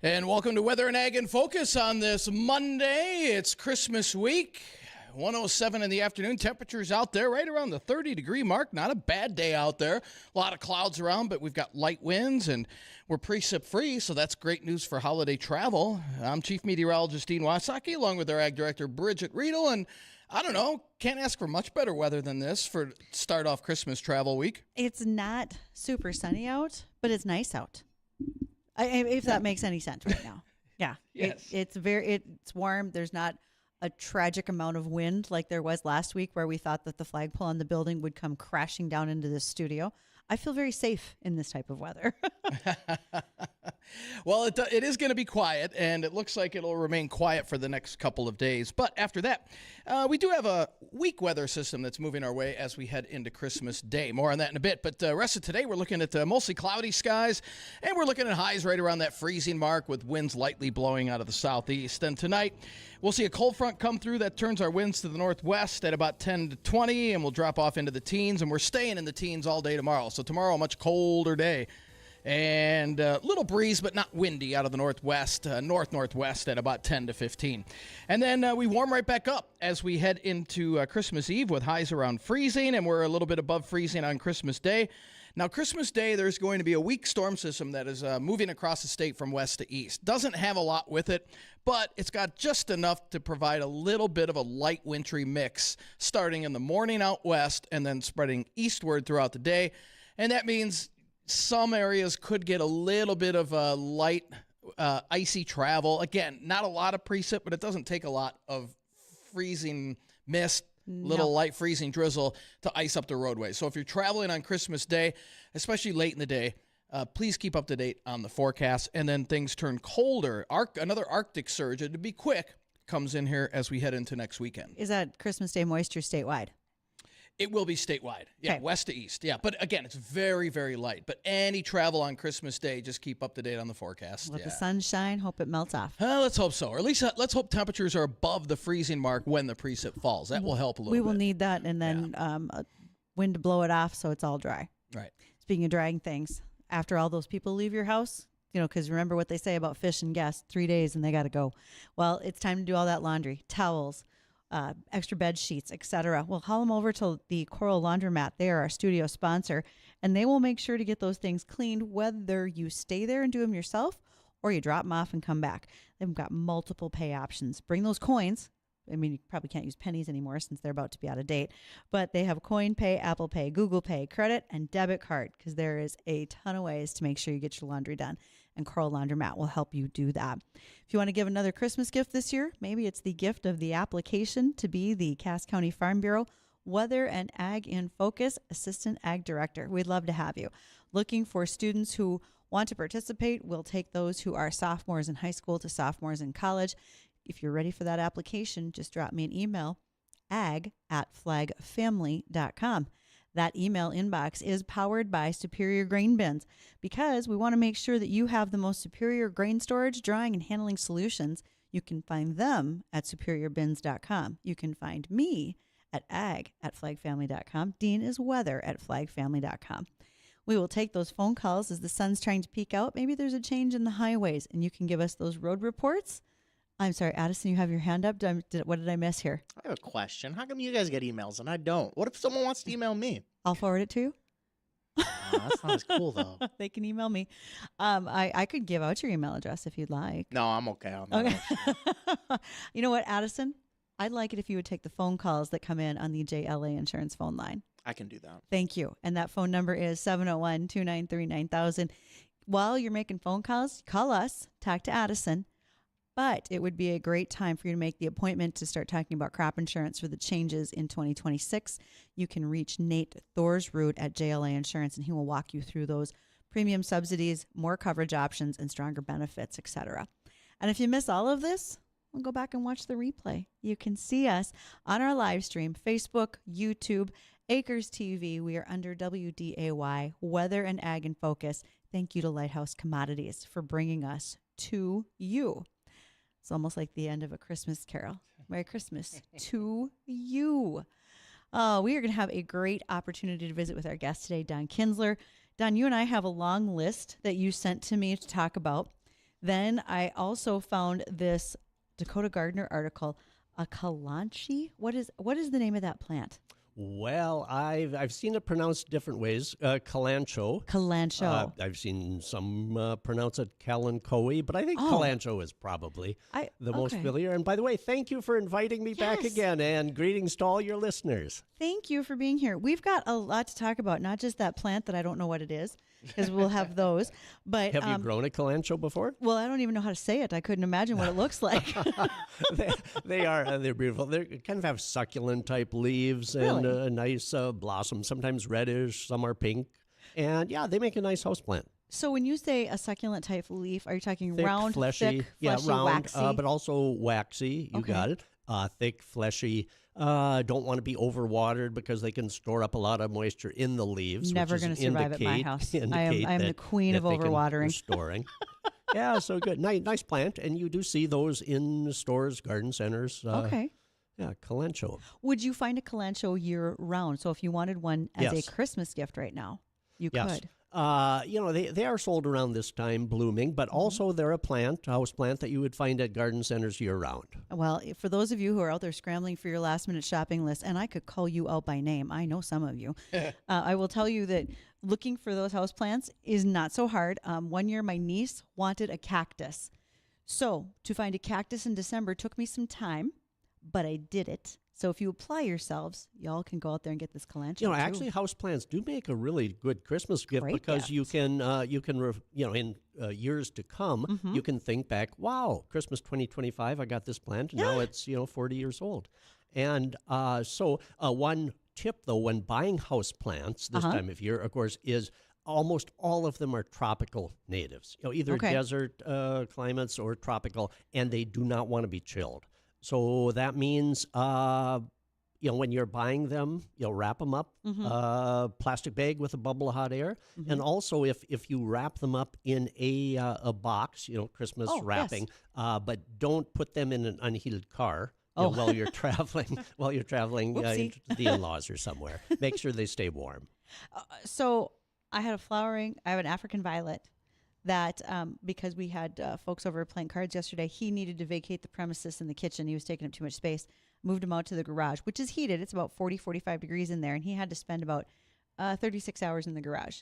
And welcome to Weather and Ag in Focus on this Monday. It's Christmas week, 1:07 in the afternoon. Temperatures out there right around the 30-degree mark. Not a bad day out there. A lot of clouds around, but we've got light winds, and we're precip-free, so that's great news for holiday travel. I'm Chief Meteorologist Dean Wysocki, along with our Ag Director Bridgette Readel, and I don't know, can't ask for much better weather than this for start off Christmas travel week. It's not super sunny out, but it's nice out. If that makes any sense right now. Yeah. Yes. It's warm. There's not a tragic amount of wind like there was last week where we thought that the flagpole on the building would come crashing down into this studio. I feel very safe in this type of weather. Well, it is going to be quiet, and it looks like it'll remain quiet for the next couple of days. But after that, we do have a weak weather system that's moving our way as we head into Christmas Day. More on that in a bit. But the rest of today, we're looking at mostly cloudy skies, and we're looking at highs right around that freezing mark with winds lightly blowing out of the southeast. And tonight, we'll see a cold front come through that turns our winds to the northwest at about 10 to 20, and we'll drop off into the teens, and we're staying in the teens all day tomorrow. So tomorrow, a much colder day. And a little breeze, but not windy out of the northwest, northwest at about 10 to 15. And then we warm right back up as we head into Christmas Eve with highs around freezing, and we're a little bit above freezing on Christmas Day. Now, Christmas Day, there's going to be a weak storm system that is moving across the state from west to east. Doesn't have a lot with it, but it's got just enough to provide a little bit of a light wintry mix starting in the morning out west and then spreading eastward throughout the day. And that means some areas could get a little bit of a light, icy travel. Again, not a lot of precip, but it doesn't take a lot of freezing mist, little light freezing drizzle to ice up the roadway. So if you're traveling on Christmas Day, especially late in the day, please keep up to date on the forecast. And then things turn colder. Another Arctic surge, and to be quick, comes in here as we head into next weekend. Is that Christmas Day moisture statewide? It will be statewide. Yeah, okay. West to east. Yeah, but again, it's very, very light. But any travel on Christmas Day, just keep up to date on the forecast. Let the sun shine, hope it melts off. Let's hope so. Or at least let's hope temperatures are above the freezing mark when the precip falls. That will help a little bit. We will need that, and then wind to blow it off so it's all dry. Right. Speaking of drying things, after all those people leave your house, because remember what they say about fish and guests, 3 days and they got to go. Well, it's time to do all that laundry, towels, extra bed sheets, etc. We'll haul them over to the Coral Laundromat. They are our studio sponsor, and they will make sure to get those things cleaned, whether you stay there and do them yourself or you drop them off and come back. They've got multiple pay options. Bring those coins. I mean, you probably can't use pennies anymore since they're about to be out of date, but they have Coin Pay, Apple Pay, Google Pay, credit, and debit card, because there is a ton of ways to make sure you get your laundry done, and Coral Laundromat will help you do that. If you want to give another Christmas gift this year, maybe it's the gift of the application to be the Cass County Farm Bureau Weather and Ag in Focus Assistant Ag Director. We'd love to have you. Looking for students who want to participate. We'll take those who are sophomores in high school to sophomores in college. If you're ready for that application, just drop me an email, ag@flagfamily.com. That email inbox is powered by Superior Grain Bins, because we want to make sure that you have the most superior grain storage, drying, and handling solutions. You can find them at superiourbins.com. You can find me at ag@flagfamily.com. Dean is weather@flagfamily.com. We will take those phone calls as the sun's trying to peek out. Maybe there's a change in the highways, and you can give us those road reports. I'm sorry, Addison, you have your hand up. What did I miss here? I have a question. How come you guys get emails and I don't? What if someone wants to email me? I'll forward it to you. That's not as cool, though. They can email me. I could give out your email address if you'd like. No, I'm okay on that. Okay. You know what, Addison? I'd like it if you would take the phone calls that come in on the JLA Insurance phone line. I can do that. Thank you. And that phone number is 701-293-9000. While you're making phone calls, call us, talk to Addison. But it would be a great time for you to make the appointment to start talking about crop insurance for the changes in 2026. You can reach Nate Thorsrud at JLA Insurance, and he will walk you through those premium subsidies, more coverage options, and stronger benefits, etc. And if you miss all of this, well, go back and watch the replay. You can see us on our live stream, Facebook, YouTube, Acres TV. We are under WDAY, Weather and Ag in Focus. Thank you to Lighthouse Commodities for bringing us to you. It's almost like the end of a Christmas carol. Merry Christmas to you. We are going to have a great opportunity to visit with our guest today, Don Kinzler. Don, you and I have a long list that you sent to me to talk about. Then I also found this Dakota Gardener article, a kalanchi. What is the name of that plant? Well, I've seen it pronounced different ways. Kalancho. Kalancho. I've seen some pronounce it kalanchoe, but I think kalancho is probably the most familiar. And by the way, thank you for inviting me back again, and greetings to all your listeners. Thank you for being here. We've got a lot to talk about, not just that plant that I don't know what it is, because we'll have those. But have you grown a kalancho before? Well, I don't even know how to say it. I couldn't imagine what it looks like. They're beautiful. They kind of have succulent type leaves and a nice blossom, sometimes reddish, some are pink. And yeah, they make a nice houseplant. So when you say a succulent type leaf, are you talking Thick, round, fleshy, thick, fleshy, round, waxy? but also waxy. You got it. Thick, fleshy. Don't want to be overwatered because they can store up a lot of moisture in the leaves. Never going to survive at my house. I am the queen of overwatering. Storing. Yeah, so good. Nice plant. And you do see those in stores, garden centers. Okay. Yeah, kalancho. Would you find a kalancho year round? So if you wanted one as a Christmas gift right now, you could. They are sold around this time, blooming, but also they're a house plant that you would find at garden centers year round. Well, for those of you who are out there scrambling for your last minute shopping list, and I could call you out by name, I know some of you, I will tell you that looking for those house plants is not so hard. One year my niece wanted a cactus. So to find a cactus in December took me some time, but I did it. So if you apply yourselves, y'all can go out there and get this kalancho. Actually, houseplants do make a really good Christmas gift because you can in years to come, you can think back, wow, Christmas 2025, I got this plant, and now it's 40 years old. And so one tip, though, when buying houseplants this time of year, of course, is almost all of them are tropical natives, either desert climates or tropical, and they do not want to be chilled. So that means, when you're buying them, wrap them up, plastic bag with a bubble of hot air. And also if you wrap them up in a box, Christmas wrapping, but don't put them in an unheated car. While you're traveling, to the in-laws or somewhere. Make sure they stay warm. So I had I have an African violet that because we had folks over playing cards yesterday, he needed to vacate the premises in the kitchen. He was taking up too much space, moved him out to the garage, which is heated. It's about 40, 45 degrees in there, and he had to spend about 36 hours in the garage.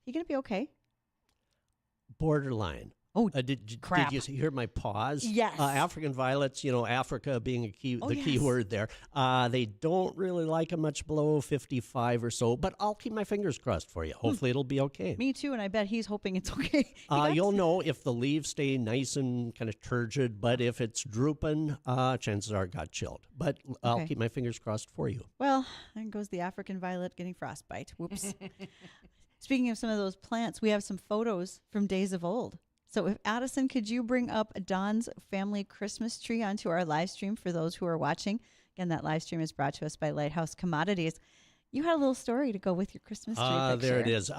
You going to be okay? Borderline. Oh, did crap. you hear my pause? Yes. African violets, Africa being the key word there. They don't really like them much below 55 or so, but I'll keep my fingers crossed for you. Hopefully it'll be okay. Me too, and I bet he's hoping it's okay. You'll know if the leaves stay nice and kind of turgid, but if it's drooping, chances are it got chilled. But I'll keep my fingers crossed for you. Well, there goes the African violet getting frostbite. Whoops. Speaking of some of those plants, we have some photos from days of old. So if Addison, could you bring up Don's family Christmas tree onto our live stream for those who are watching? Again, that live stream is brought to us by Lighthouse Commodities. You had a little story to go with your Christmas tree picture. There it is.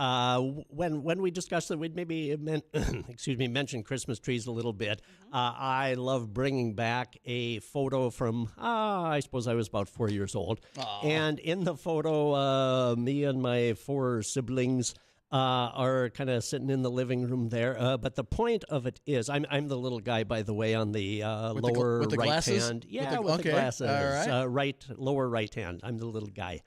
When we discussed that, we'd maybe mention Christmas trees a little bit. I love bringing back a photo from, I suppose I was about 4 years old. Aww. And in the photo, me and my 4 siblings are kind of sitting in the living room there. But the point of it is, I'm the little guy, by the way, on the lower with the right glasses? hand. Yeah, with the glasses. All right. Lower right hand. I'm the little guy.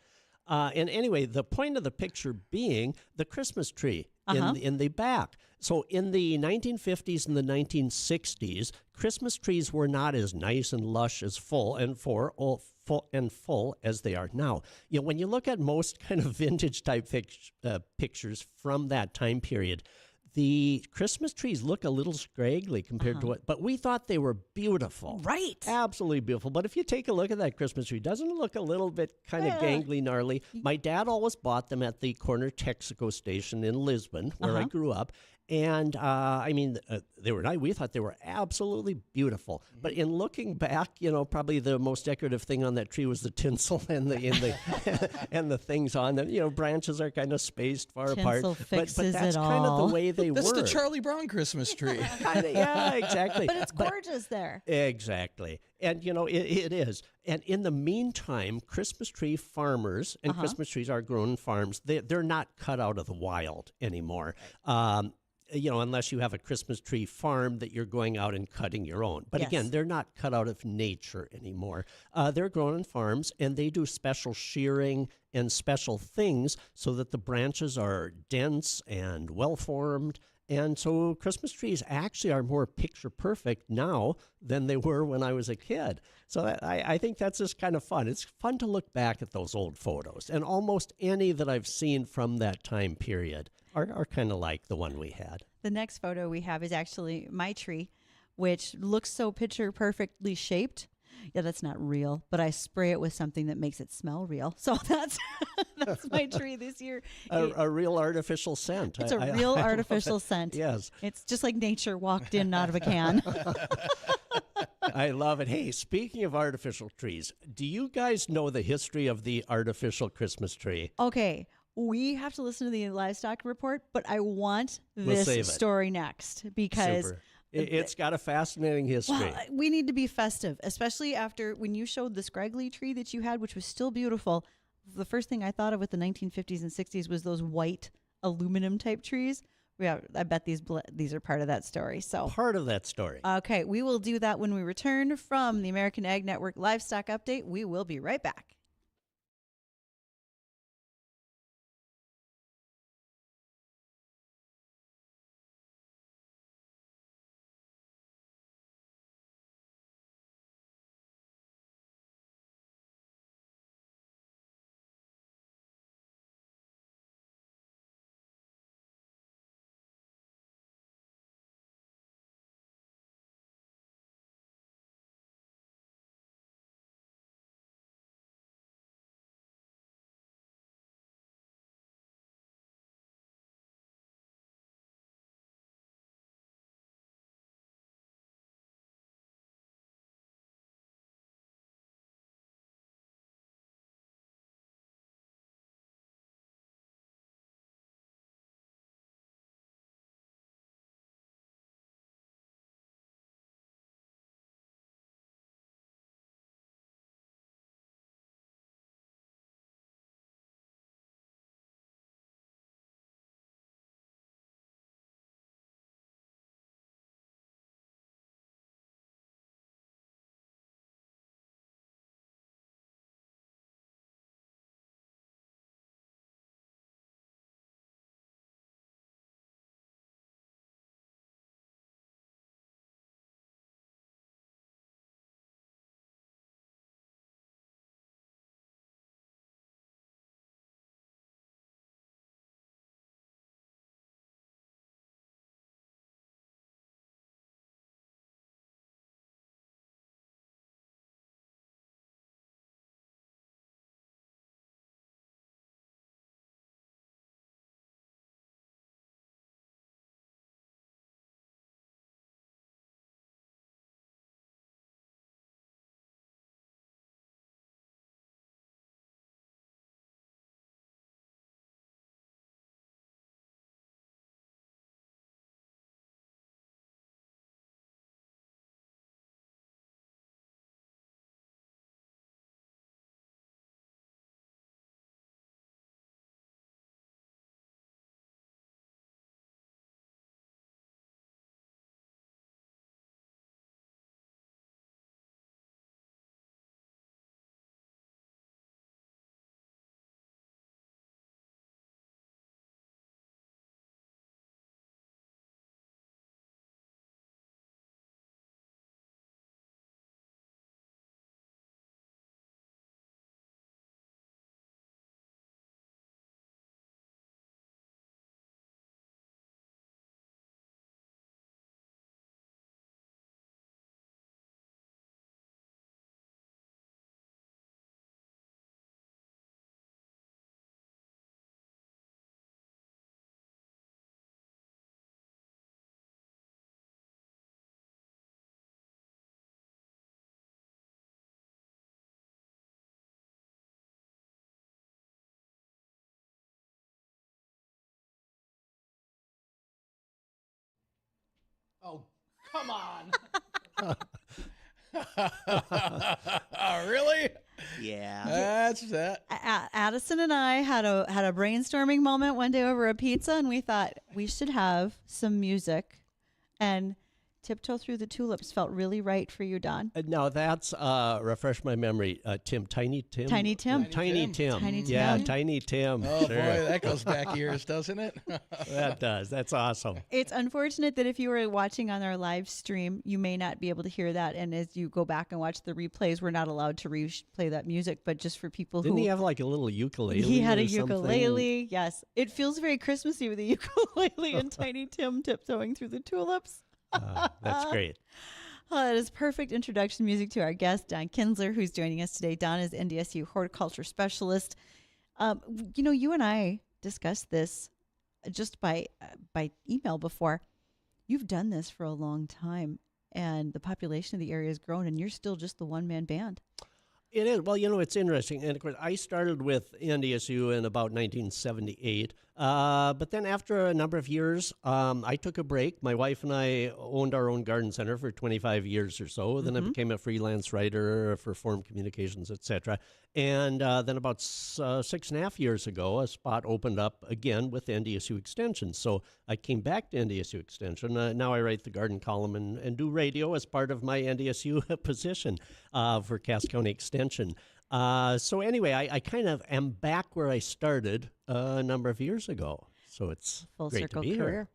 And anyway, the point of the picture being the Christmas tree in the back. So in the 1950s and the 1960s, Christmas trees were not as nice and lush as full as they are now. When you look at most kind of vintage type pictures from that time period, the Christmas trees look a little scraggly compared to what, but we thought they were beautiful. Right. Absolutely beautiful. But if you take a look at that Christmas tree, doesn't it look a little bit kind of gangly, gnarly? My dad always bought them at the corner Texaco station in Lisbon, where I grew up. And they were nice. We thought they were absolutely beautiful. But in looking back, probably the most decorative thing on that tree was the tinsel and the and the things on them. Branches are kind of spaced far apart. But that's kind of the way they were. That's the Charlie Brown Christmas tree. Yeah, exactly. But it's gorgeous there. Exactly. And, it is. And in the meantime, Christmas tree farmers, and Christmas trees are grown in farms, they're not cut out of the wild anymore. unless you have a Christmas tree farm that you're going out and cutting your own. But Yes. again, they're not cut out of nature anymore. They're grown on farms, and they do special shearing and special things so that the branches are dense and well-formed. And so Christmas trees actually are more picture perfect now than they were when I was a kid. So I think that's just kind of fun. It's fun to look back at those old photos. And almost any that I've seen from that time period are kind of like the one we had. The next photo we have is actually my tree, which looks so picture perfectly shaped. Yeah, that's not real, but I spray it with something that makes it smell real. So that's my tree this year. A real artificial scent. It's a real artificial scent. Yes. It's just like nature walked in out of a can. I love it. Hey, speaking of artificial trees, do you guys know the history of the artificial Christmas tree? Okay, we have to listen to the livestock report, but I want We'll save this it. story next because Super. It's got a fascinating history. well, we need to be festive, especially after when you showed the scraggly tree that you had, which was still beautiful. The first thing I thought of with the 1950s and 60s was those white aluminum type trees. Yeah, I bet these are part of that story. So Part of that story. okay, we will do that when we return from the American Ag Network Livestock Update. We will be right back. Oh, come on. Really? Yeah. That's that. Addison and I had a brainstorming moment one day over a pizza, and we thought we should have some music, and Tiptoe Through the Tulips felt really right for you, Don. Now that's refresh my memory. Tiny Tim. Tiny Tim. Tiny Tim. Tiny Tim. Yeah, Tiny Tim. Oh, sure. boy, that goes back years, doesn't it? That does. That's awesome. It's unfortunate that if you were watching on our live stream, you may not be able to hear that. And as you go back and watch the replays, we're not allowed to replay that music. But just for people Didn't who... he have like a little ukulele? He had a or something? ukulele, yes. It feels very Christmassy with a ukulele and Tiny Tim tiptoeing through the tulips. That's great. That is perfect introduction music to our guest, Don Kinzler, who's joining us today. Don is NDSU horticulture specialist. You and I discussed this just by email before. You've done this for a long time, and the population of the area has grown, and you're still just the one-man band. It is. Well, it's interesting. And of course, I started with NDSU in about 1978. But then after a number of years, I took a break. My wife and I owned our own garden center for 25 years or so. Then I became a freelance writer for Forum Communications, etc. And then about 6.5 years ago, a spot opened up again with NDSU Extension. So I came back to NDSU Extension. Now I write the garden column and do radio as part of my NDSU position for Cass County Extension. So anyway, I kind of am back where I started a number of years ago. So it's Full great circle to be career. here.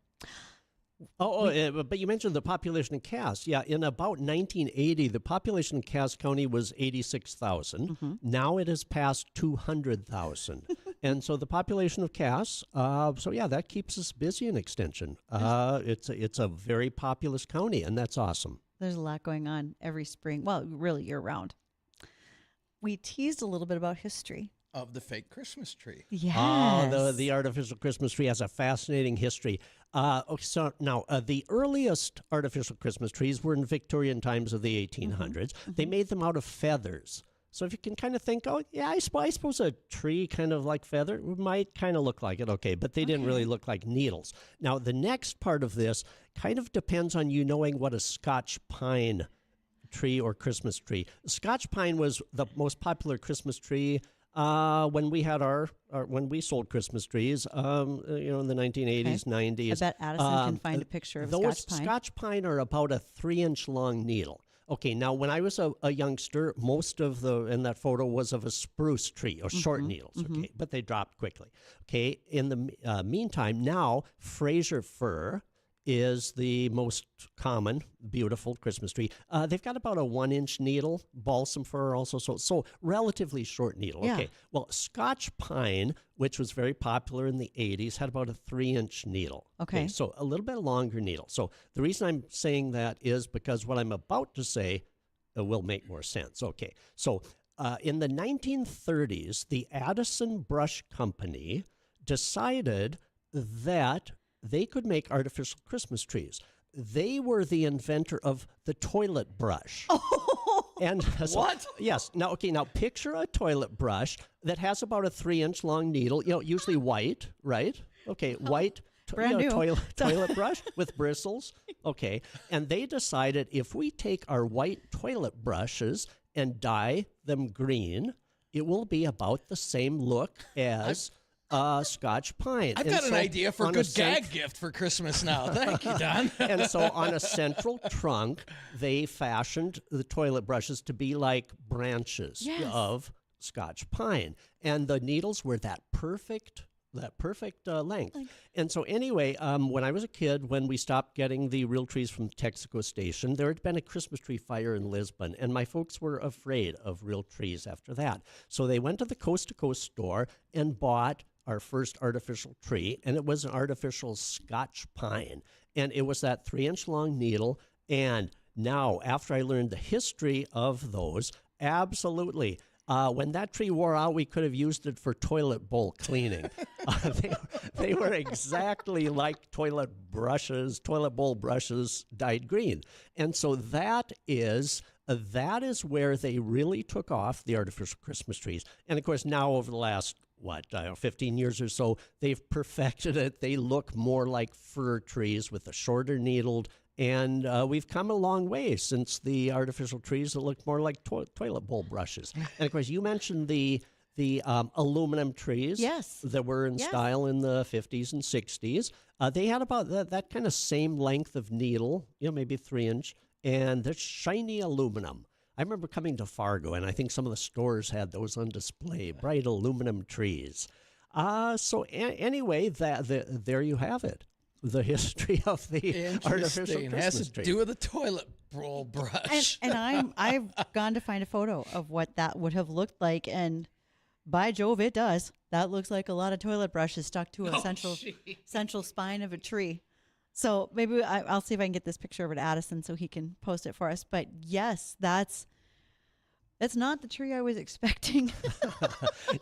But you mentioned the population of Cass. Yeah, in about 1980, the population of Cass County was 86,000. Now it has passed 200,000. And so the population of Cass, that keeps us busy in Extension. It's a very populous county, and that's awesome. There's a lot going on every spring. Well, really year-round. We teased a little bit about history. Of the fake Christmas tree. Yes. The artificial Christmas tree has a fascinating history. So now, the earliest artificial Christmas trees were in Victorian times of the 1800s. They made them out of feathers. So if you can kind of think, I suppose a tree kind of like feather might kind of look like it, okay, but they didn't really look like needles. Now, the next part of this kind of depends on you knowing what a Scotch pine tree or Christmas tree. Scotch pine was the most popular Christmas tree when we had when we sold Christmas trees, in the 1980s, 90s. I bet Addison can find a picture of those Scotch pine. Scotch pine are about a 3-inch long needle. Okay, now when I was a youngster, most of in that photo was of a spruce tree or short needles. Okay, but they dropped quickly. Okay, in the meantime, now Fraser fir is the most common, beautiful Christmas tree. They've got about a 1-inch needle. Balsam fir also, so relatively short needle. Yeah. Okay, well, Scotch pine, which was very popular in the 80s, had about a 3-inch needle. Okay. So a little bit longer needle. So the reason I'm saying that is because what I'm about to say will make more sense. Okay, so in the 1930s, the Addison Brush Company decided that they could make artificial Christmas trees. They were the inventor of the toilet brush. And so, What? Yes. Now picture a toilet brush that has about a 3-inch long needle, usually white, right? Okay, white Brand new. toilet brush with bristles. Okay. And they decided if we take our white toilet brushes and dye them green, it will be about the same look as Scotch pine. I've got an idea for a good gag gift for Christmas now. Thank you, Don. And so on a central trunk, they fashioned the toilet brushes to be like branches of Scotch pine. And the needles were that perfect length. And so anyway, when I was a kid, when we stopped getting the real trees from Texaco Station, there had been a Christmas tree fire in Lisbon, and my folks were afraid of real trees after that. So they went to the Coast to Coast store and bought our first artificial tree, and it was an artificial Scotch pine. And it was that 3-inch long needle. And now, after I learned the history of those, absolutely, when that tree wore out, we could have used it for toilet bowl cleaning. They were exactly like toilet bowl brushes dyed green. And so that is where they really took off, the artificial Christmas trees. And of course, now over the last 15 years or so, they've perfected it. They look more like fir trees with a shorter needled And we've come a long way since the artificial trees that look more like toilet bowl brushes. And of course, you mentioned the aluminum trees Yes. that were in style in the 50s and 60s. They had about that kind of same length of needle, maybe 3-inch, and they're shiny aluminum. I remember coming to Fargo, and I think some of the stores had those on display, bright aluminum trees. Anyway, there you have it. The history of the artificial Christmas has to tree. do with a toilet roll brush. And I've gone to find a photo of what that would have looked like, and by Jove, it does. That looks like a lot of toilet brushes stuck to a central spine of a tree. So maybe I'll see if I can get this picture over to Addison so he can post it for us. But yes, that's not the tree I was expecting.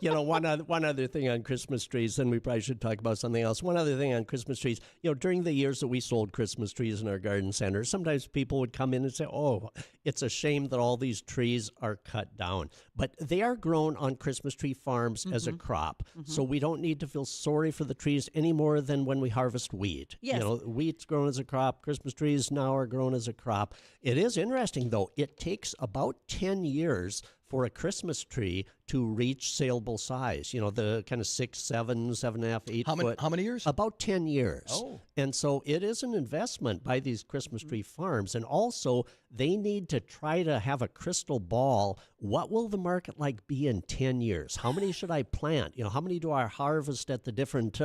One other thing on Christmas trees, and we probably should talk about something else. One other thing on Christmas trees, during the years that we sold Christmas trees in our garden center, sometimes people would come in and say, oh, it's a shame that all these trees are cut down. But they are grown on Christmas tree farms as a crop. So we don't need to feel sorry for the trees any more than when we harvest wheat. Yes. Wheat's grown as a crop. Christmas trees now are grown as a crop. It is interesting, though. It takes about 10 years for a Christmas tree to reach saleable size, the kind of 6, 7, 7.5, 8 foot. How many years? About 10 years. Oh. And so it is an investment by these Christmas tree farms. And also, they need to try to have a crystal ball. What will the market be in 10 years? How many should I plant? How many do I harvest at the different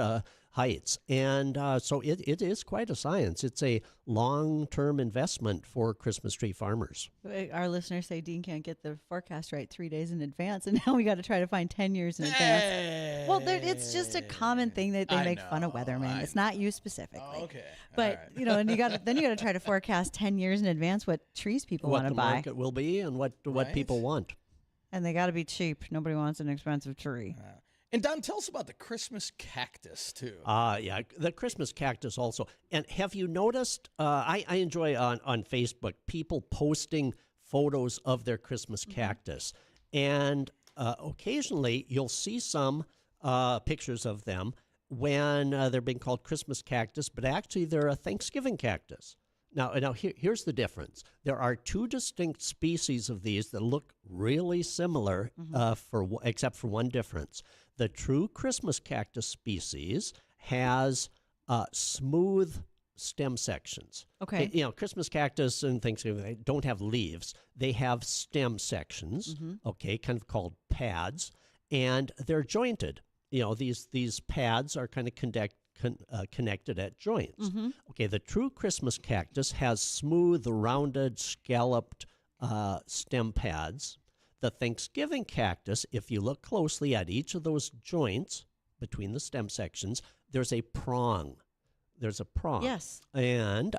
heights? And so it is quite a science. It's a long-term investment for Christmas tree farmers. Our listeners say Dean can't get the forecast right 3 days in advance, and now we got to try to find 10 years in advance. Well, it's just a common thing that they make fun of weathermen. It's not you specifically. Oh, okay. But and you got to try to forecast 10 years in advance what trees people want to buy. What the market will be and what people want. And they got to be cheap. Nobody wants an expensive tree. And Don, tell us about the Christmas cactus, too. Yeah, the Christmas cactus also. And have you noticed, I enjoy on Facebook people posting photos of their Christmas cactus. And occasionally you'll see some pictures of them when they're being called Christmas cactus, but actually they're a Thanksgiving cactus. Now here's the difference. There are 2 distinct species of these that look really similar, except for one difference. The true Christmas cactus species has smooth stem sections. Okay. Christmas cactus and Thanksgiving, they don't have leaves. They have stem sections, kind of called pads, and they're jointed. These pads are kind of connected at joints. Okay, the true Christmas cactus has smooth, rounded, scalloped stem pads. The Thanksgiving cactus, if you look closely at each of those joints between the stem sections, there's a prong. There's a prong. Yes. And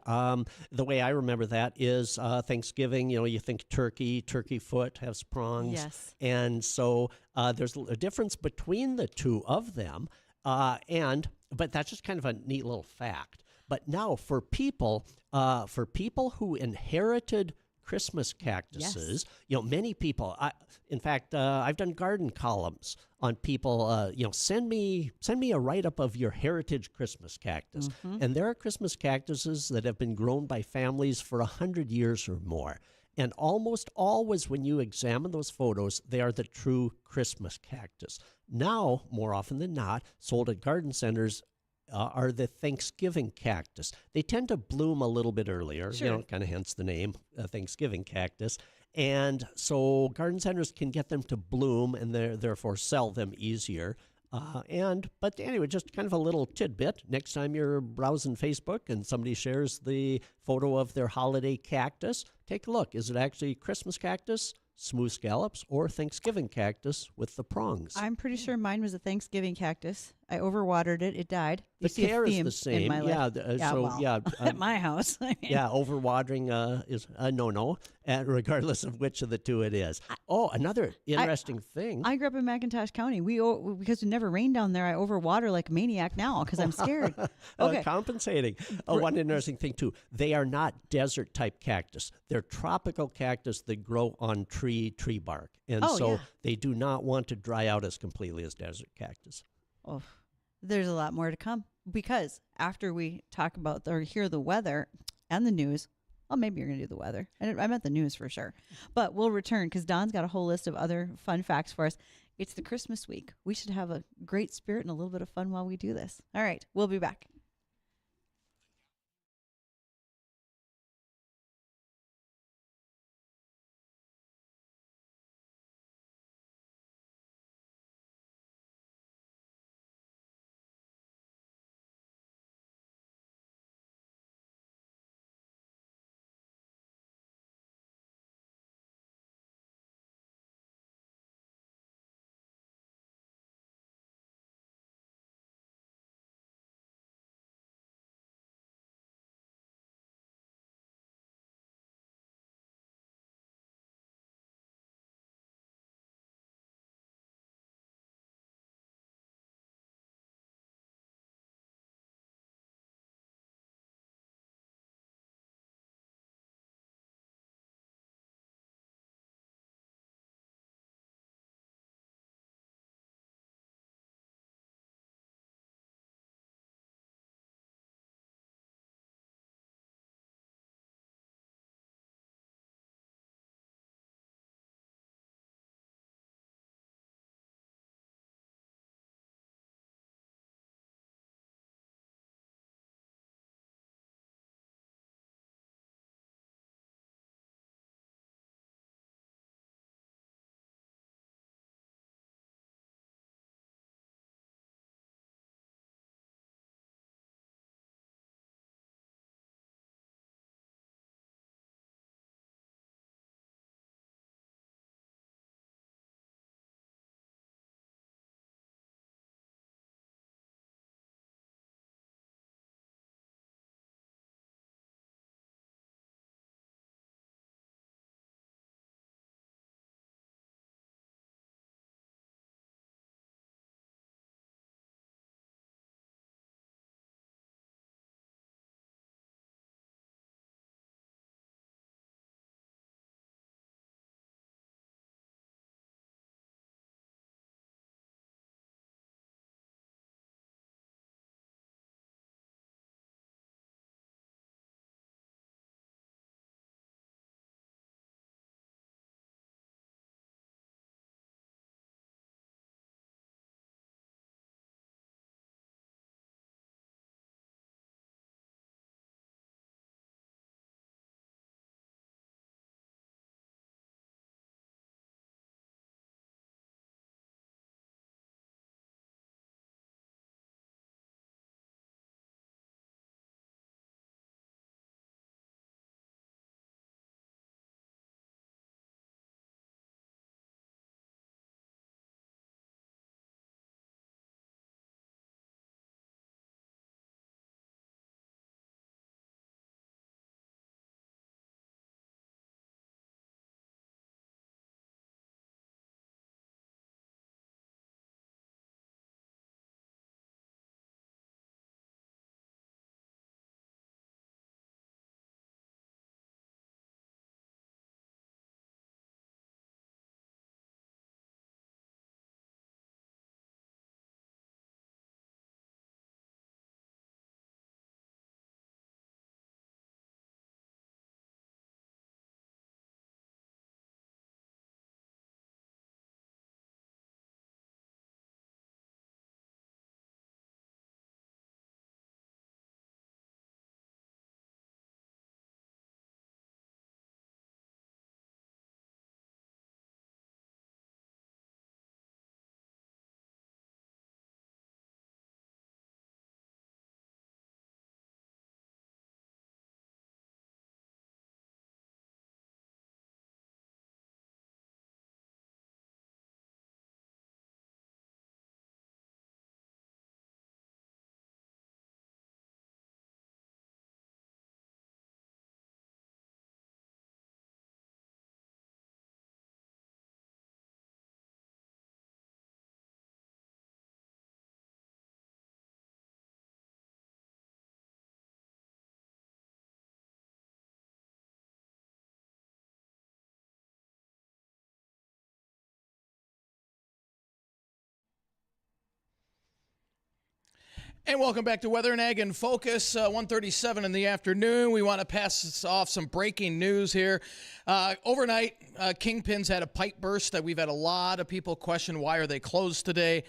the way I remember that is Thanksgiving, you think turkey foot has prongs. Yes. And so there's a difference between the 2 of them. But that's just kind of a neat little fact. But now for people who inherited Christmas cactuses, many people, in fact, I've done garden columns on people, send me a write-up of your heritage Christmas cactus. And there are Christmas cactuses that have been grown by families for 100 years or more. And almost always when you examine those photos, they are the true Christmas cactus. Now, more often than not, sold at garden centers are the Thanksgiving cactus. They tend to bloom a little bit earlier, kind of hence the name, Thanksgiving cactus. And so garden centers can get them to bloom and therefore sell them easier. But anyway, just kind of a little tidbit. Next time you're browsing Facebook and somebody shares the photo of their holiday cactus, take a look. Is it actually Christmas cactus, smooth scallops, or Thanksgiving cactus with the prongs? I'm pretty sure mine was a Thanksgiving cactus. I overwatered it. It died. The care is the same. At my house. Overwatering is a no-no, regardless of which of the 2 it is. Another interesting thing. I grew up in McIntosh County. Because it never rained down there, I overwater like a maniac now because I'm scared. Okay. Compensating. One interesting thing, too. They are not desert-type cactus. They're tropical cactus that grow on tree bark. And they do not want to dry out as completely as desert cactus. Oh, there's a lot more to come because after we talk about or hear the weather, and the news. Well, maybe you're going to do the weather. I meant the news for sure. But we'll return because Don's got a whole list of other fun facts for us. It's the Christmas week. We should have a great spirit and a little bit of fun while we do this. All right, we'll be back. And welcome back to Weather and Ag in Focus, 1:37 in the afternoon. We want to pass off some breaking news here. Overnight, Kingpins had a pipe burst that we've had a lot of people question why are they closed today.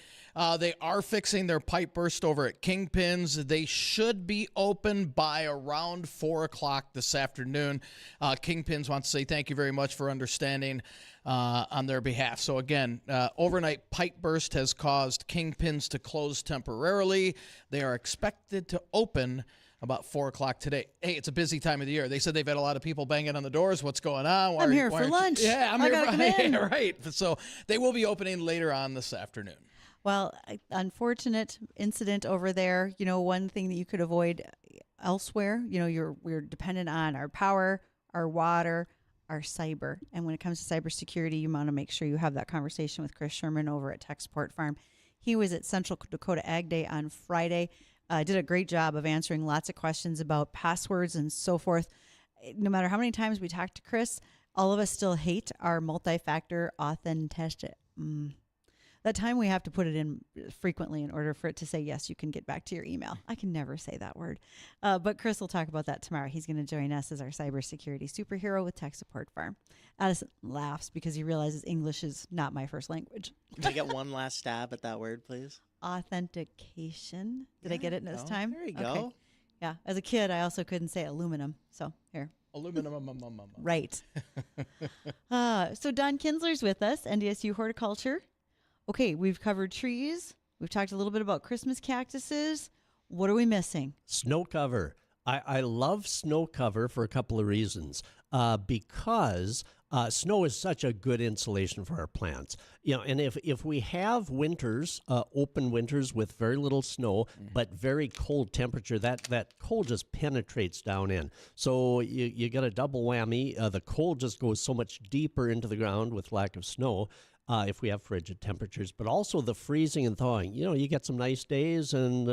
They are fixing their pipe burst over at Kingpins. They should be open by around 4 o'clock this afternoon. Kingpins wants to say thank you very much for understanding on their behalf. So again, overnight pipe burst has caused Kingpins to close temporarily. They are expected to open about 4 o'clock today. Hey, it's a busy time of the year. They said they've had a lot of people banging on the doors. What's going on? I'm here for lunch. Yeah, I'm I here gotta for come in. right. So they will be opening later on this afternoon. Well, unfortunate incident over there. You know, one thing that you could avoid elsewhere, you know, we're dependent on our power, our water, our cyber. And when it comes to cybersecurity, you want to make sure you have that conversation with Chris Sherman over at Tech Support Farm. He was at Central Dakota Ag Day on Friday. Did a great job of answering lots of questions about passwords and so forth. No matter how many times we talk to Chris, all of us still hate our multi-factor authentication. That time we have to put it in frequently in order for it to say, yes, you can get back to your email. I can never say that word. But Chris will talk about that tomorrow. He's going to join us as our cybersecurity superhero with Tech Support Farm. Addison laughs because he realizes English is not my first language. Can I get one last stab at that word, please? Authentication. Did I get it this time? There you Okay. go. Yeah. As a kid, I also couldn't say aluminum. So here. Aluminum. Right. So Don Kinzler's with us, NDSU Horticulture. Okay, we've covered trees. We've talked a little bit about Christmas cactuses. What are we missing? Snow cover. I love snow cover for a couple of reasons. Because snow is such a good insulation for our plants. You know, and if we have winters, open winters with very little snow, but very cold temperature, that cold just penetrates down in. So you get a double whammy. The cold just goes so much deeper into the ground with lack of snow. If we have frigid temperatures, but also the freezing and thawing. You know, you get some nice days and,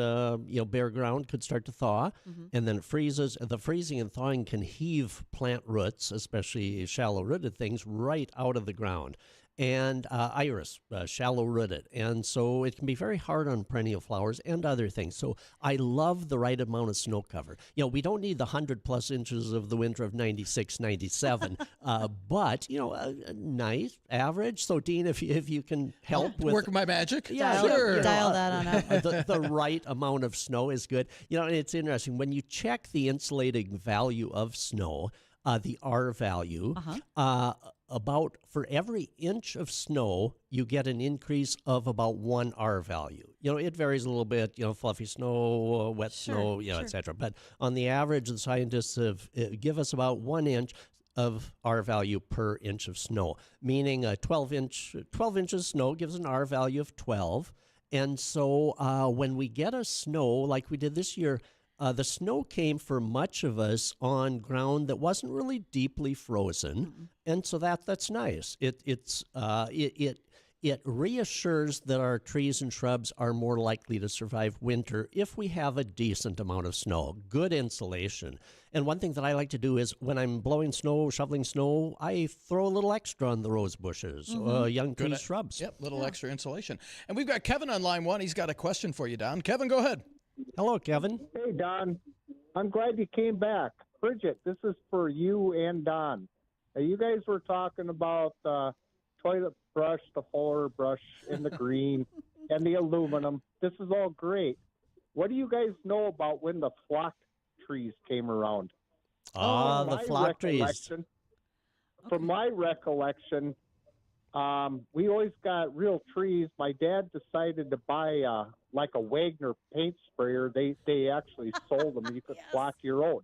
bare ground could start to thaw, and then it freezes. The freezing and thawing can heave plant roots, especially shallow-rooted things, right out of the ground. And iris, shallow-rooted. And so it can be very hard on perennial flowers and other things. So I love the right amount of snow cover. You know, we don't need the 100-plus inches of the winter of 96, 97, but, a nice average. So, Dean, if you can help with... Work my magic? Yeah, sure. Dial that on up. the right amount of snow is good. You know, it's interesting. When you check the insulating value of snow, the R value, about for every inch of snow, you get an increase of about 1 R value. You know, it varies a little bit, fluffy snow, wet snow, et cetera. But on the average, the scientists have give us about 1 inch of R value per inch of snow, meaning 12 inches of snow gives an R value of 12. And so when we get a snow like we did this year, the snow came for much of us on ground that wasn't really deeply frozen, and so that's nice. It reassures that our trees and shrubs are more likely to survive winter if we have a decent amount of snow, good insulation. And one thing that I like to do is when I'm blowing snow, shoveling snow, I throw a little extra on the rose bushes, young tree shrubs. Yep, little extra insulation. And we've got Kevin on line 1. He's got a question for you, Don. Kevin, go ahead. Hello, Kevin. Hey, Don. I'm glad you came back. Bridgette, this is for you and Don. You guys were talking about the toilet brush, the fuller brush, and the green, and the aluminum. This is all great. What do you guys know about when the flock trees came around? The flock trees. From my recollection, we always got real trees. My dad decided to buy like a Wagner paint sprayer. They actually sold them. You could flock your own.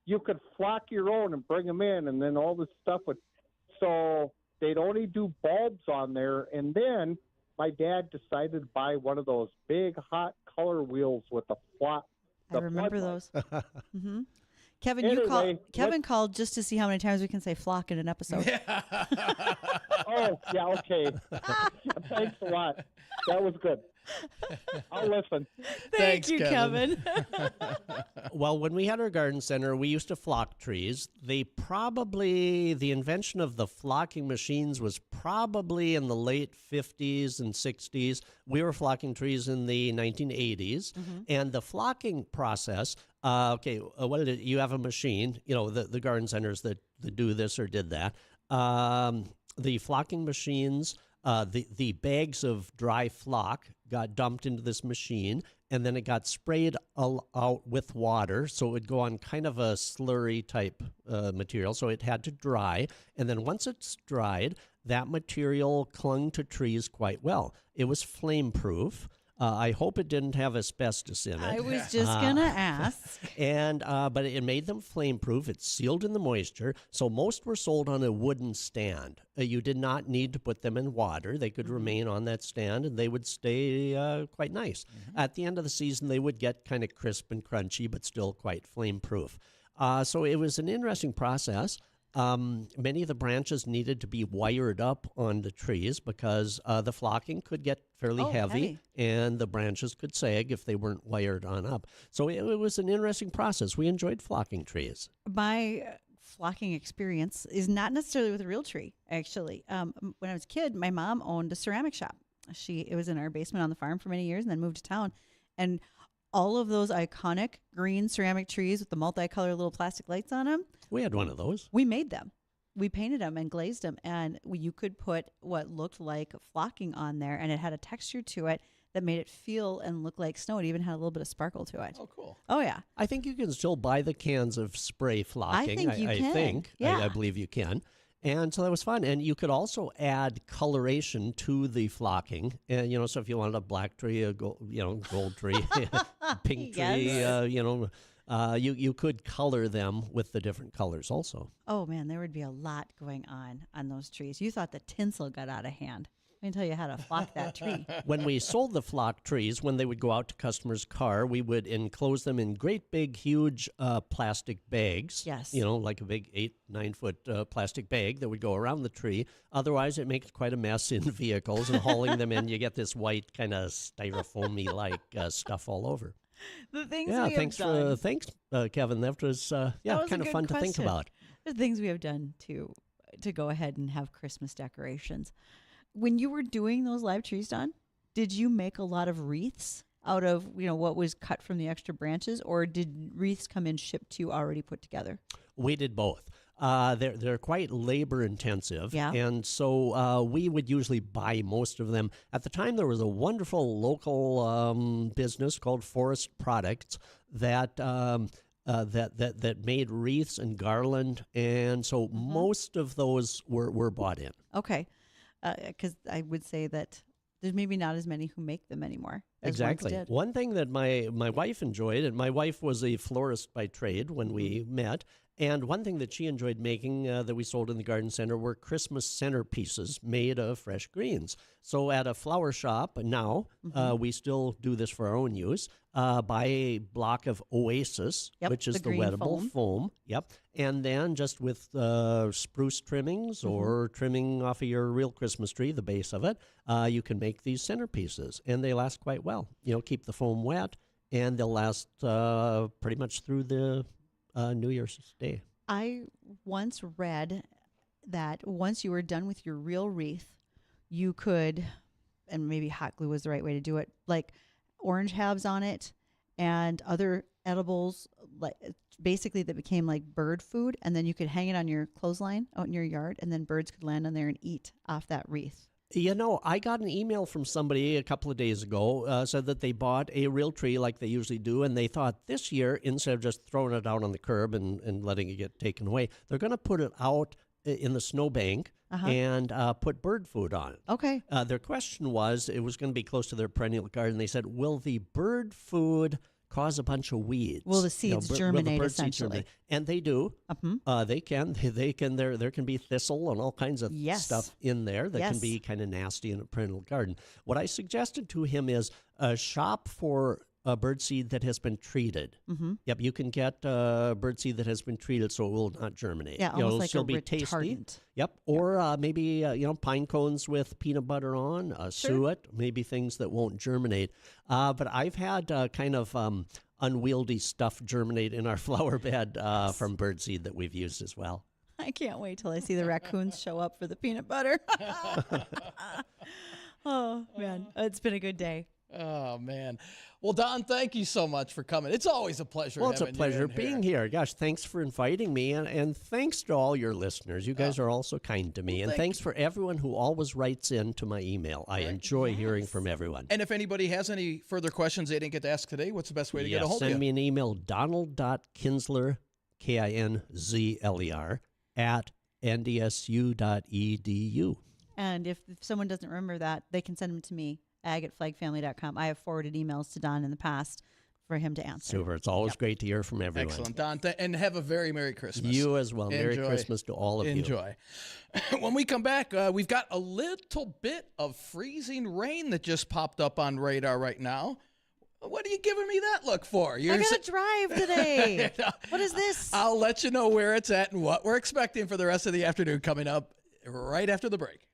You could flock your own and bring them in, and then all this stuff would. So they'd only do bulbs on there, and then my dad decided to buy one of those big hot color wheels with the flock. I remember those. Kevin, Anyway, Kevin called just to see how many times we can say flock in an episode. Oh, yeah, okay. Thanks a lot. That was good. I'll listen. Thank Thanks, you, Kevin. Well, when we had our garden center, we used to flock trees. The invention of the flocking machines was probably in the late 50s and 60s. We were flocking trees in the 1980s. And the flocking process, what did you have a machine, the garden centers that do this or did that. The flocking machines, the bags of dry flock got dumped into this machine, and then it got sprayed out with water, so it would go on kind of a slurry type material, so it had to dry. And then once it's dried, that material clung to trees quite well. It was flame proof. I hope it didn't have asbestos in it. I was just going to ask. But it made them flame proof. It's sealed in the moisture. So most were sold on a wooden stand. You did not need to put them in water. They could remain on that stand, and they would stay quite nice. At the end of the season, they would get kind of crisp and crunchy, but still quite flame proof. So it was an interesting process. Many of the branches needed to be wired up on the trees because the flocking could get fairly heavy, and the branches could sag if they weren't wired on up. So it was an interesting process. We enjoyed flocking trees. My flocking experience is not necessarily with a real tree, actually. When I was a kid, my mom owned a ceramic shop. It was in our basement on the farm for many years and then moved to town. And all of those iconic green ceramic trees with the multicolored little plastic lights on them. We had one of those. We made them. We painted them and glazed them, and you could put what looked like flocking on there, and it had a texture to it that made it feel and look like snow. It even had a little bit of sparkle to it. Oh, cool. Oh, yeah. I think you can still buy the cans of spray flocking. I think you can. Yeah. I believe you can. And so that was fun. And you could also add coloration to the flocking. And, so if you wanted a black tree, a gold tree, pink tree, you could color them with the different colors also. Oh, man, there would be a lot going on those trees. You thought the tinsel got out of hand. Let me tell you how to flock that tree. When we sold the flock trees, when they would go out to customers' car, we would enclose them in great big, huge plastic bags. Yes. Like a big 8-9 foot plastic bag that would go around the tree. Otherwise, it makes quite a mess in vehicles, and hauling them in, you get this white kind of styrofoamy-like stuff all over. The things we have done. Thanks, Kevin. That was kind of fun to think about. The things we have done to go ahead and have Christmas decorations. When you were doing those live trees, Don, did you make a lot of wreaths out of what was cut from the extra branches, or did wreaths come in shipped to you already put together? We did both. They're quite labor intensive, and so we would usually buy most of them. At the time, there was a wonderful local business called Forest Products that made wreaths and garland, and so most of those were bought in. Okay, because I would say that there's maybe not as many who make them anymore. Exactly. One thing that my wife enjoyed, and my wife was a florist by trade when we met, and one thing that she enjoyed making that we sold in the garden center were Christmas centerpieces made of fresh greens. So at a flower shop now, we still do this for our own use, buy a block of Oasis, which is the wettable foam. Yep. And then just with spruce trimmings or trimming off of your real Christmas tree, the base of it, you can make these centerpieces, and they last quite well. Keep the foam wet, and they'll last pretty much through the New Year's Day. I once read that once you were done with your real wreath, you could, and maybe hot glue was the right way to do it, like orange halves on it and other edibles, like basically that became like bird food, and then you could hang it on your clothesline out in your yard, and then birds could land on there and eat off that wreath. I got an email from somebody a couple of days ago, said that they bought a real tree like they usually do, and they thought this year, instead of just throwing it out on the curb and letting it get taken away, they're going to put it out in the snowbank and put bird food on it. Okay. Their question was, it was going to be close to their perennial garden. They said, will the bird food cause a bunch of weeds? Will the seeds germinate, essentially? And they do. They can. There can be thistle and all kinds of stuff in there that can be kind of nasty in a perennial garden. What I suggested to him is shop for birdseed that has been treated. Yep, you can get birdseed that has been treated so it will not germinate. Yeah, You know, almost it'll like still a be tasty. retardant. Yep, or maybe pine cones with peanut butter on, suet, maybe things that won't germinate. But I've had kind of unwieldy stuff germinate in our flower bed from birdseed that we've used as well. I can't wait till I see the raccoons show up for the peanut butter. Oh, man. It's been a good day. Oh, man. Well, Don, thank you so much for coming. It's always a pleasure. Well, it's a having you pleasure in being here. Gosh, thanks for inviting me, and thanks to all your listeners. You guys are all so kind to me, and thanks for everyone who always writes in to my email. I enjoy hearing from everyone. And if anybody has any further questions they didn't get to ask today, what's the best way to get a hold of you? Send me an email, donald.kinzler, Kinzler, at ndsu.edu. And if someone doesn't remember that, they can send them to me, ag@flagfamily.com. I have forwarded emails to Don in the past for him to answer. Super. It's always great to hear from everyone. Excellent, Don. And have a very Merry Christmas. You as well. Merry Enjoy. Christmas to all of you. Enjoy. When we come back, we've got a little bit of freezing rain that just popped up on radar right now. What are you giving me that look for? I got to drive today. What is this? I'll let you know where it's at and what we're expecting for the rest of the afternoon coming up right after the break.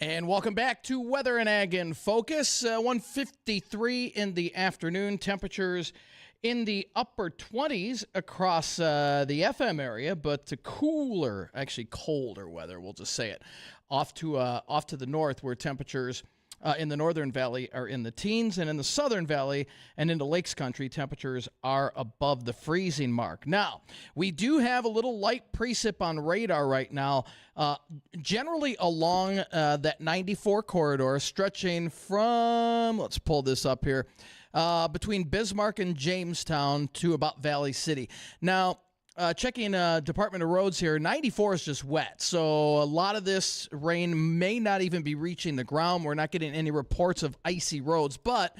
And welcome back to Weather and Ag in Focus. 1:53 in the afternoon. Temperatures in the upper 20s across the FM area, but cooler, actually colder weather, we'll just say it. Off to the north, where temperatures in the northern valley are in the teens, and in the southern valley and into Lakes Country, temperatures are above the freezing mark. Now, we do have a little light precip on radar right now, generally along that 94 corridor, stretching from, let's pull this up here, between Bismarck and Jamestown to about Valley City. Now, checking Department of Roads here, 94 is just wet. So a lot of this rain may not even be reaching the ground. We're not getting any reports of icy roads. But,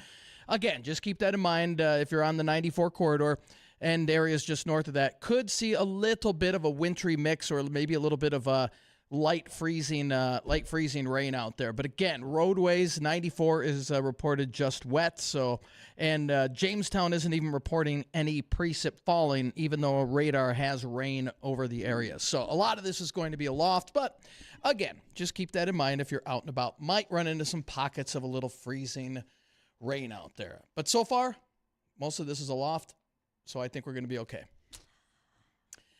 again, just keep that in mind if you're on the 94 corridor and areas just north of that. Could see a little bit of a wintry mix or maybe a little bit of a light freezing rain out there. But, again, roadways, 94 is reported just wet. So, and Jamestown isn't even reporting any precip falling, even though radar has rain over the area. So a lot of this is going to be aloft. But, again, just keep that in mind if you're out and about. Might run into some pockets of a little freezing rain out there. But so far, most of this is aloft. So I think we're going to be okay.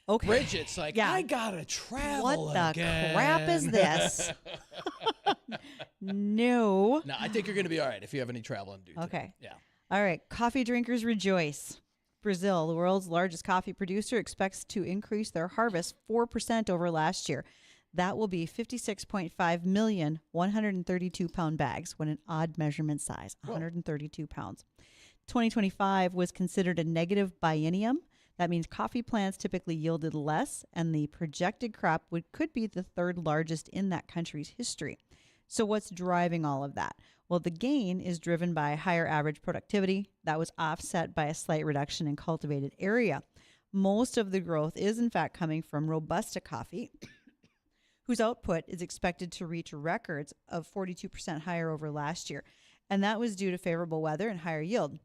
Okay. Bridgette's like, Yeah. I gotta travel What the again. crap is this? No. No, I think you're going to be all right if you have any traveling to do. Okay. Yeah. All right. Coffee drinkers rejoice. Brazil, the world's largest coffee producer, expects to increase their harvest 4% over last year. That will be 56.5 million 132-pound bags, when an odd measurement size, 132 pounds. 2025 was considered a negative biennium. That means coffee plants typically yielded less, and the projected crop could be the third largest in that country's history. So what's driving all of that? Well, the gain is driven by higher average productivity. That was offset by a slight reduction in cultivated area. Most of the growth is, in fact, coming from Robusta coffee, whose output is expected to reach records of 42% higher over last year. And that was due to favorable weather and higher yield.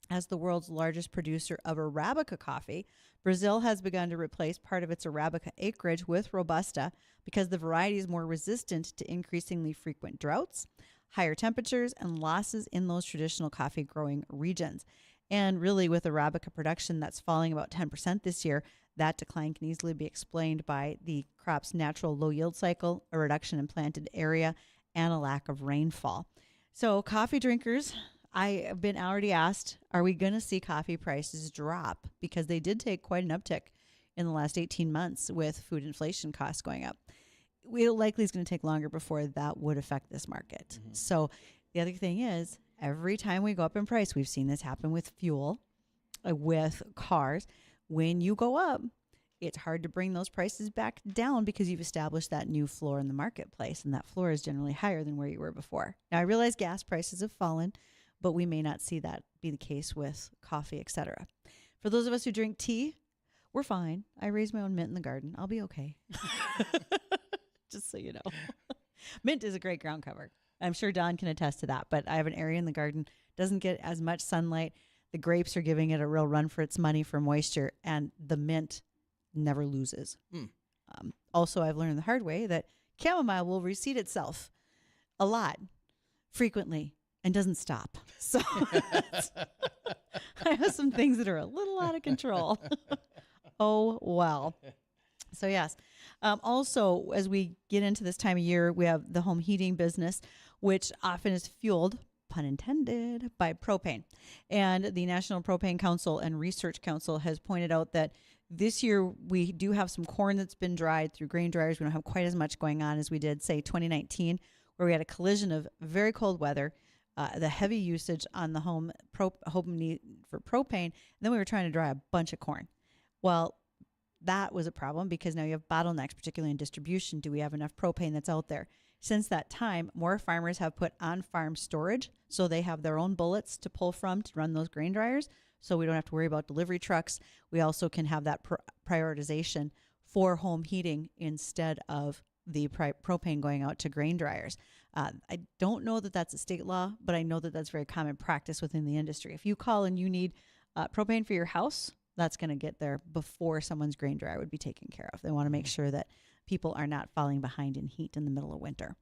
As the world's largest producer of Arabica coffee, Brazil has begun to replace part of its Arabica acreage with Robusta because the variety is more resistant to increasingly frequent droughts, higher temperatures, and losses in those traditional coffee growing regions. And really, with Arabica production that's falling about 10% this year, that decline can easily be explained by the crop's natural low yield cycle, a reduction in planted area, and a lack of rainfall. So coffee drinkers, I have been already asked, are we going to see coffee prices drop? Because they did take quite an uptick in the last 18 months with food inflation costs going up. It likely is going to take longer before that would affect this market. Mm-hmm. So the other thing is, every time we go up in price, we've seen this happen with fuel, with cars. When you go up, it's hard to bring those prices back down because you've established that new floor in the marketplace, and that floor is generally higher than where you were before. Now, I realize gas prices have fallen, but we may not see that be the case with coffee, etc. For those of us who drink tea, we're fine. I raise my own mint in the garden. I'll be okay. Just so you know. Mint is a great ground cover. I'm sure Don can attest to that, but I have an area in the garden, doesn't get as much sunlight. The grapes are giving it a real run for its money for moisture, and the mint never loses. Also, I've learned the hard way that chamomile will reseed itself a lot, frequently, and doesn't stop. So I have some things that are a little out of control. Oh, well. So, yes. Also, as we get into this time of year, we have the home heating business, which often is fueled, pun intended, by propane. And the National Propane Council and Research Council has pointed out that this year we do have some corn that's been dried through grain dryers. We don't have quite as much going on as we did, say, 2019, where we had a collision of very cold weather, the heavy usage on the home need for propane, and then we were trying to dry a bunch of corn. Well, that was a problem because now you have bottlenecks, particularly in distribution. Do we have enough propane that's out there? Since that time, more farmers have put on-farm storage, so they have their own bullets to pull from to run those grain dryers, so we don't have to worry about delivery trucks. We also can have that prioritization for home heating instead of the propane going out to grain dryers. I don't know that that's a state law, but I know that that's very common practice within the industry. If you call and you need propane for your house, that's going to get there before someone's grain dryer would be taken care of. They want to make sure that people are not falling behind in heat in the middle of winter.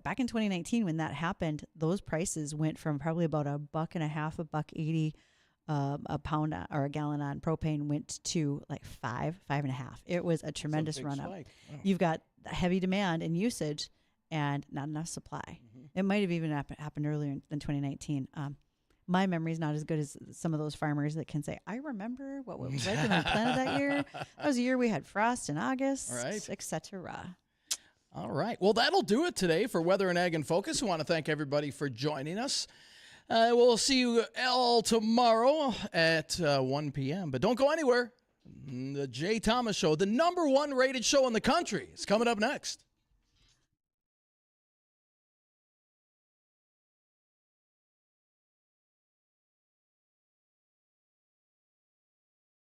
Back in 2019, when that happened, those prices went from probably about $1.50, $1.80 a pound or a gallon on propane went to like $5.50. It was a tremendous run up. Oh. You've got heavy demand and usage and not enough supply. Mm-hmm. It might have even happened earlier than 2019. My memory is not as good as some of those farmers that can say, I remember what was like when we planted that year. That was a year we had frost in August, etc. All right. Well, that'll do it today for Weather and Ag in Focus. I want to thank everybody for joining us. We'll see you all tomorrow at 1 p.m. But don't go anywhere. The Jay Thomas Show, the #1 rated show in the country, is coming up next.